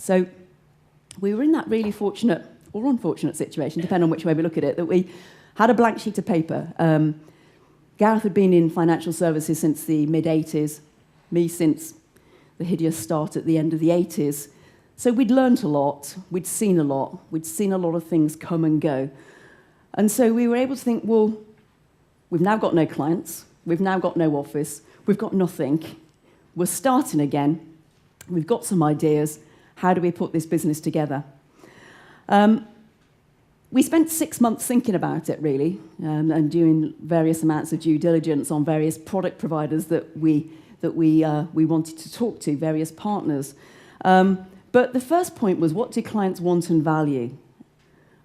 So we were in that really fortunate or unfortunate situation, depending on which way we look at it, that we had a blank sheet of paper. Gareth had been in financial services since the mid-'80s, me since the hideous start at the end of the '80s. So we'd learnt a lot, we'd seen a lot of things come and go. And so we were able to think, well, we've now got no clients, we've now got no office, we've got nothing, we're starting again, we've got some ideas, how do we put this business together? We spent 6 months thinking about it, really, and doing various amounts of due diligence on various product providers that we wanted to talk to, various partners. But the first point was, what do clients want and value?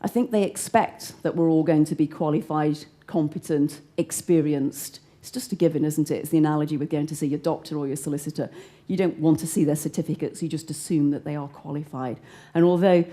I think they expect that we're all going to be qualified, competent, experienced. It's just a given, isn't it? It's the analogy with going to see your doctor or your solicitor. You don't want to see their certificates, you just assume that they are qualified. And although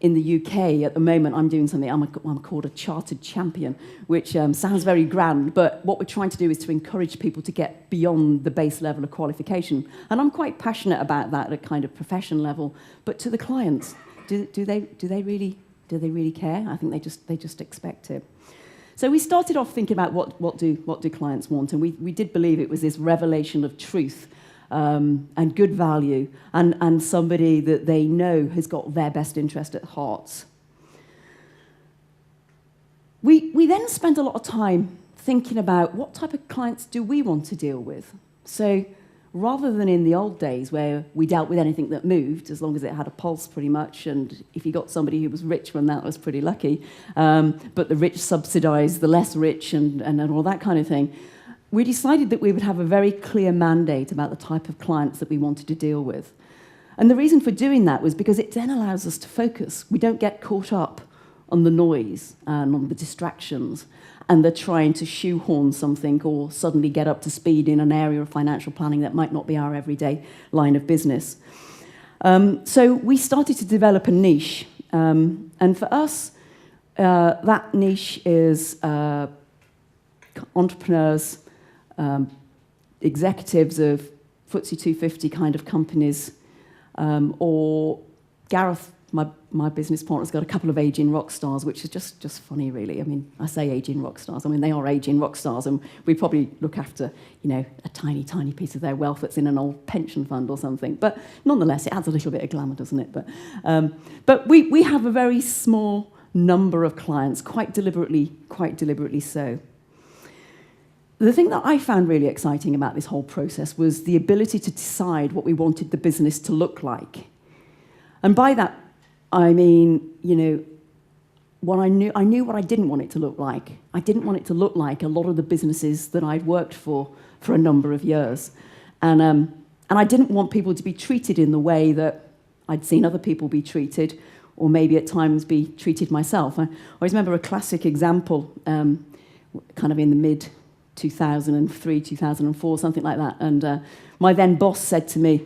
in the UK, at the moment, I'm doing something, I'm called a chartered champion, which sounds very grand, but what we're trying to do is to encourage people to get beyond the base level of qualification. And I'm quite passionate about that at a kind of profession level. But to the clients, do they really care? I think they just expect it. So we started off thinking about what do clients want, and we did believe it was this revelation of truth, and good value, and somebody that they know has got their best interest at heart. We then spent a lot of time thinking about what type of clients do we want to deal with. So rather than in the old days where we dealt with anything that moved, as long as it had a pulse pretty much, and if you got somebody who was rich, well, that was pretty lucky, but the rich subsidised the less rich and all that kind of thing, we decided that we would have a very clear mandate about the type of clients that we wanted to deal with. And the reason for doing that was because it then allows us to focus. We don't get caught up on the noise and on the distractions and the trying to shoehorn something or suddenly get up to speed in an area of financial planning that might not be our everyday line of business. So we started to develop a niche. And for us, that niche is entrepreneurs, executives of FTSE 250 kind of companies, or Gareth, my business partner's got a couple of aging rock stars, which is just funny, really. I mean, I say aging rock stars. I mean, they are aging rock stars, and we probably look after, a tiny, tiny piece of their wealth that's in an old pension fund or something. But nonetheless, it adds a little bit of glamour, doesn't it? But we have a very small number of clients, quite deliberately so. The thing that I found really exciting about this whole process was the ability to decide what we wanted the business to look like. And by that, I mean, I knew what I didn't want it to look like. I didn't want it to look like a lot of the businesses that I'd worked for a number of years. And I didn't want people to be treated in the way that I'd seen other people be treated, or maybe at times be treated myself. I always remember a classic example, kind of in the mid-2003, 2004, something like that. And my then boss said to me,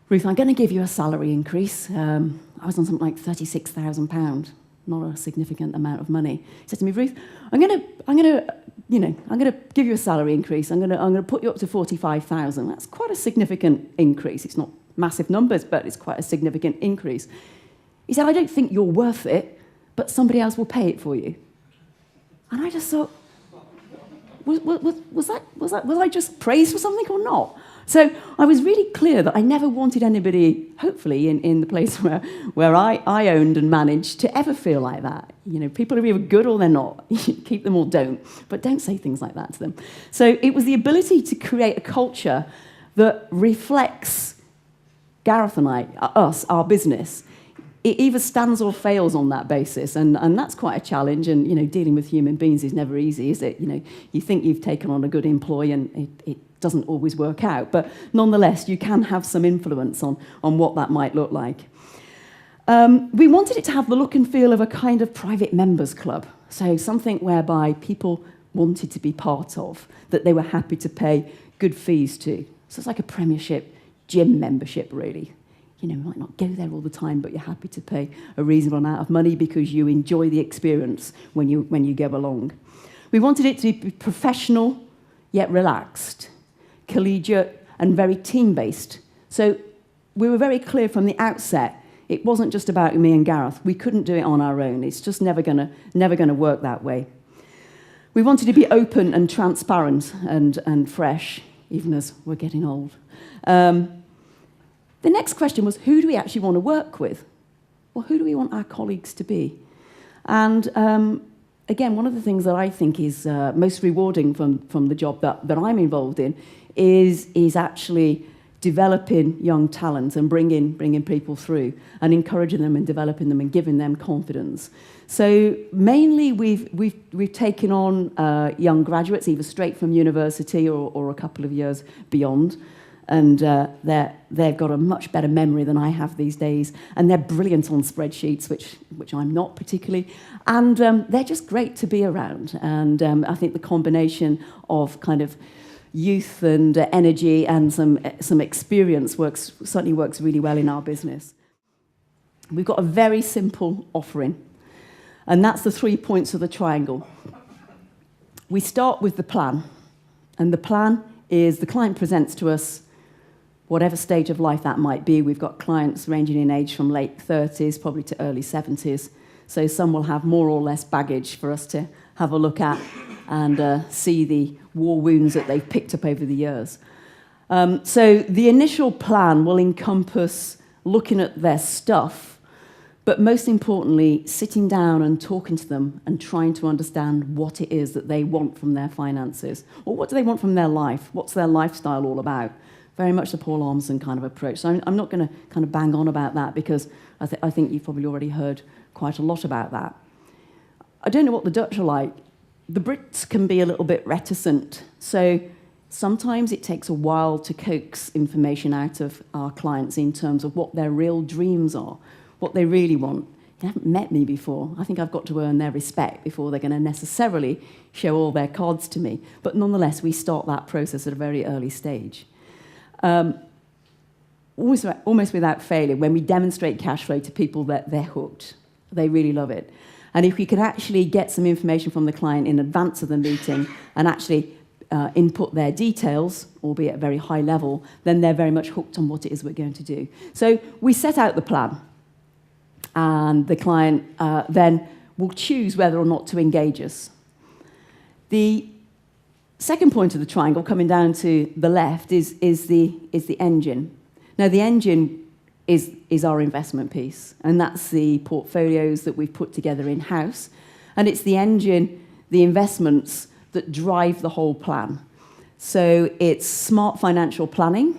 "Ruth, I'm going to give you a salary increase." I was on something like £36,000, not a significant amount of money. He said to me, "Ruth, I'm going to give you a salary increase. I'm going to put you up to 45,000. That's quite a significant increase. It's not massive numbers, but it's quite a significant increase." He said, "I don't think you're worth it, but somebody else will pay it for you." And I just thought, was I just praised for something or not? So I was really clear that I never wanted anybody, hopefully, in the place where I owned and managed, to ever feel like that. People are either good or they're not. Keep them or don't. But don't say things like that to them. So it was the ability to create a culture that reflects Gareth and I, us, our business. It either stands or fails on that basis, and that's quite a challenge. And dealing with human beings is never easy, is it? You think you've taken on a good employee, and it doesn't always work out. But nonetheless, you can have some influence on what that might look like. We wanted it to have the look and feel of a kind of private members club, so something whereby people wanted to be part of, that they were happy to pay good fees to. So it's like a Premiership gym membership, really. You might not go there all the time, but you're happy to pay a reasonable amount of money because you enjoy the experience when you go along. We wanted it to be professional, yet relaxed, collegiate, and very team-based. So we were very clear from the outset, it wasn't just about me and Gareth. We couldn't do it on our own. It's just never gonna work that way. We wanted to be open and transparent and fresh, even as we're getting old. The next question was, who do we actually want to work with? Well, who do we want our colleagues to be? And again, one of the things that I think is most rewarding from the job that I'm involved in is actually developing young talent and bringing people through and encouraging them and developing them and giving them confidence. So mainly we've taken on young graduates, either straight from university or a couple of years beyond. And they've got a much better memory than I have these days, and they're brilliant on spreadsheets, which I'm not particularly, and they're just great to be around. And I think the combination of kind of youth and energy and some experience certainly works really well in our business. We've got a very simple offering, and that's the 3 points of the triangle. We start with the plan, and the plan is the client presents to us whatever stage of life that might be. We've got clients ranging in age from late 30s, probably to early 70s. So some will have more or less baggage for us to have a look at and see the war wounds that they've picked up over the years. So the initial plan will encompass looking at their stuff, but most importantly, sitting down and talking to them and trying to understand what it is that they want from their finances, or what do they want from their life? What's their lifestyle all about? Very much the Paul Armstrong kind of approach. So I'm not going to kind of bang on about that because I think you've probably already heard quite a lot about that. I don't know what the Dutch are like. The Brits can be a little bit reticent. So sometimes it takes a while to coax information out of our clients in terms of what their real dreams are, what they really want. They haven't met me before. I think I've got to earn their respect before they're going to necessarily show all their cards to me. But nonetheless, we start that process at a very early stage. Almost without failure, when we demonstrate cash flow to people, that they're hooked. They really love it. And if we can actually get some information from the client in advance of the meeting and actually input their details, albeit at a very high level, then they're very much hooked on what it is we're going to do. So we set out the plan, and the client then will choose whether or not to engage us. The second point of the triangle, coming down to the left, is the engine. Now, the engine is our investment piece, and that's the portfolios that we've put together in-house, and it's the engine, the investments that drive the whole plan. So it's smart financial planning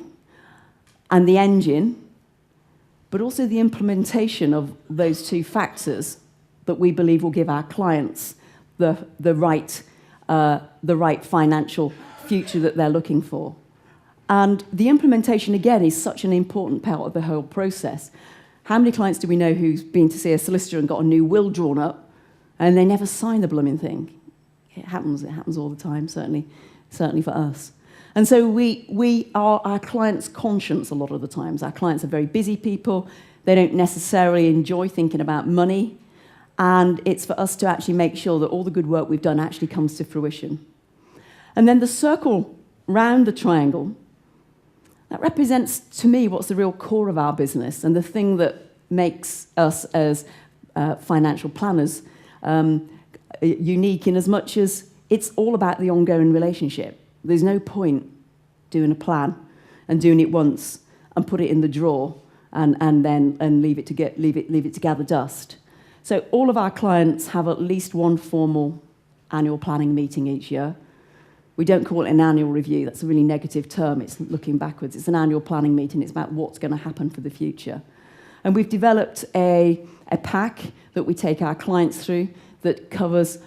and the engine, but also the implementation of those two factors that we believe will give our clients the right financial future that they're looking for. And the implementation, again, is such an important part of the whole process. How many clients do we know who's been to see a solicitor and got a new will drawn up, and they never sign the blooming thing? It happens all the time, certainly for us. And so we are our clients' conscience a lot of the times. Our clients are very busy people. They don't necessarily enjoy thinking about money. And it's for us to actually make sure that all the good work we've done actually comes to fruition. And then the circle round the triangle, that represents, to me, what's the real core of our business and the thing that makes us as financial planners unique in as much as it's all about the ongoing relationship. There's no point doing a plan and doing it once and put it in the drawer and leave it to gather dust. So all of our clients have at least one formal annual planning meeting each year. We don't call it an annual review. That's a really negative term. It's looking backwards. It's an annual planning meeting. It's about what's going to happen for the future. And we've developed a pack that we take our clients through that covers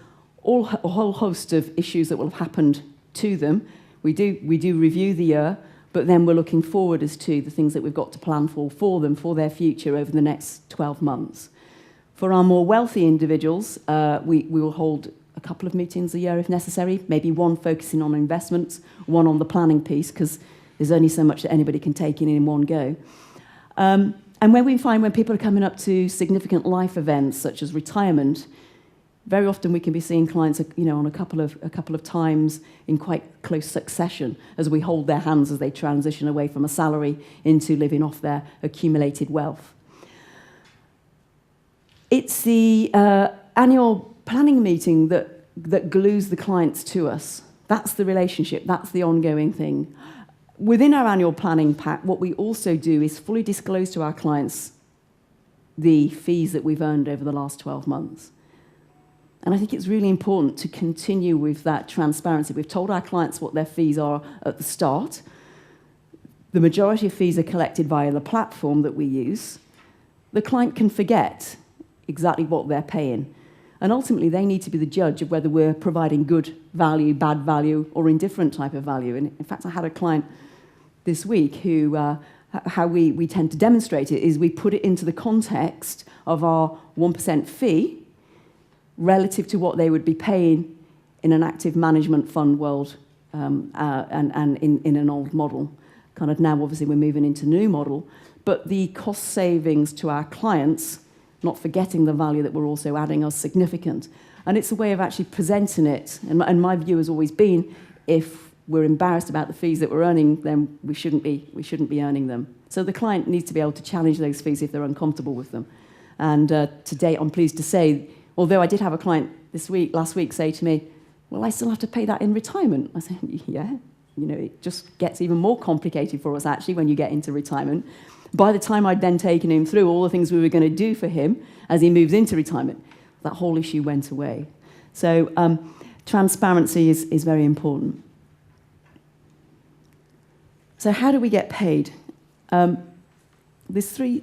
a whole host of issues that will have happened to them. We do review the year, but then we're looking forward as to the things that we've got to plan for them, for their future over the next 12 months. For our more wealthy individuals, we will hold a couple of meetings a year if necessary, maybe one focusing on investments, one on the planning piece, because there's only so much that anybody can take in one go. And when people are coming up to significant life events such as retirement, very often we can be seeing clients, on a couple of times in quite close succession as we hold their hands as they transition away from a salary into living off their accumulated wealth. It's the annual planning meeting that glues the clients to us. That's the relationship. That's the ongoing thing. Within our annual planning pack, what we also do is fully disclose to our clients the fees that we've earned over the last 12 months. And I think it's really important to continue with that transparency. We've told our clients what their fees are at the start. The majority of fees are collected via the platform that we use. The client can forget exactly what they're paying. And ultimately, they need to be the judge of whether we're providing good value, bad value, or indifferent type of value. And in fact, I had a client this week who, how we tend to demonstrate it is we put it into the context of our 1% fee relative to what they would be paying in an active management fund world and in an old model. Kind of now, obviously, we're moving into a new model. But the cost savings to our clients, not forgetting the value that we're also adding, are significant. And it's a way of actually presenting it. And my view has always been, if we're embarrassed about the fees that we're earning, then we shouldn't be earning them. So the client needs to be able to challenge those fees if they're uncomfortable with them. And to date, I'm pleased to say, although I did have a client last week say to me, well, I still have to pay that in retirement. I said, yeah, it just gets even more complicated for us, actually, when you get into retirement. By the time I'd then taken him through all the things we were going to do for him as he moves into retirement, that whole issue went away. So transparency is very important. So how do we get paid? There's three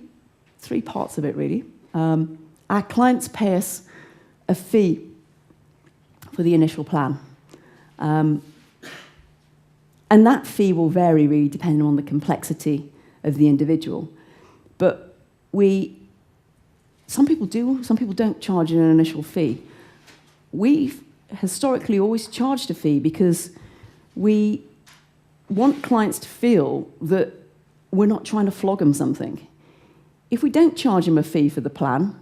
parts of it, really. Our clients pay us a fee for the initial plan. And that fee will vary, really, depending on the complexity of the individual. But some people do, some people don't charge an initial fee. We've historically always charged a fee because we want clients to feel that we're not trying to flog them something. If we don't charge them a fee for the plan,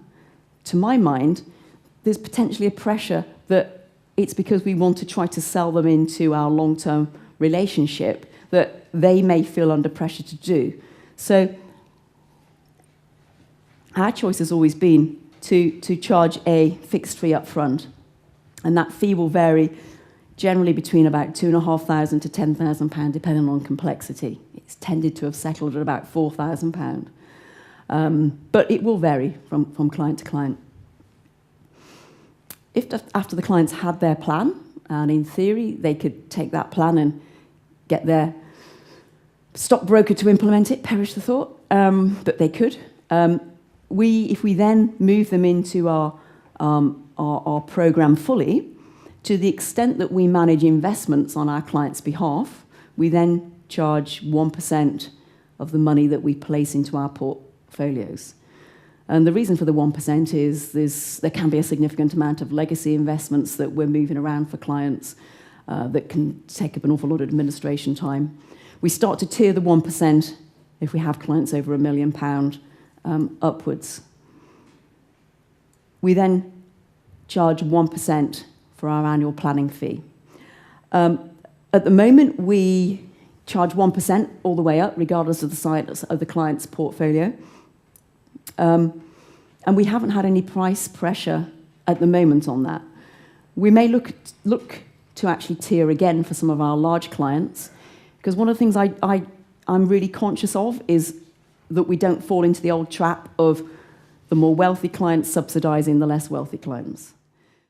to my mind, there's potentially a pressure that it's because we want to try to sell them into our long-term relationship that they may feel under pressure to do. So our choice has always been to charge a fixed fee up front, and that fee will vary generally between about £2,500 to £10,000, depending on complexity. It's tended to have settled at about £4,000. But it will vary from client to client. If after the clients had their plan, and in theory they could take that plan and get their stockbroker to implement it, perish the thought, but they could. If we then move them into our program fully, to the extent that we manage investments on our client's behalf, we then charge 1% of the money that we place into our portfolios. And the reason for the 1% is there can be a significant amount of legacy investments that we're moving around for clients that can take up an awful lot of administration time. We start to tier the 1% if we have clients over £1 million upwards. We then charge 1% for our annual planning fee. At the moment, we charge 1% all the way up, regardless of the size of the client's portfolio. And we haven't had any price pressure at the moment on that. We may look to actually tier again for some of our large clients, because one of the things I'm really conscious of is that we don't fall into the old trap of the more wealthy clients subsidising the less wealthy clients.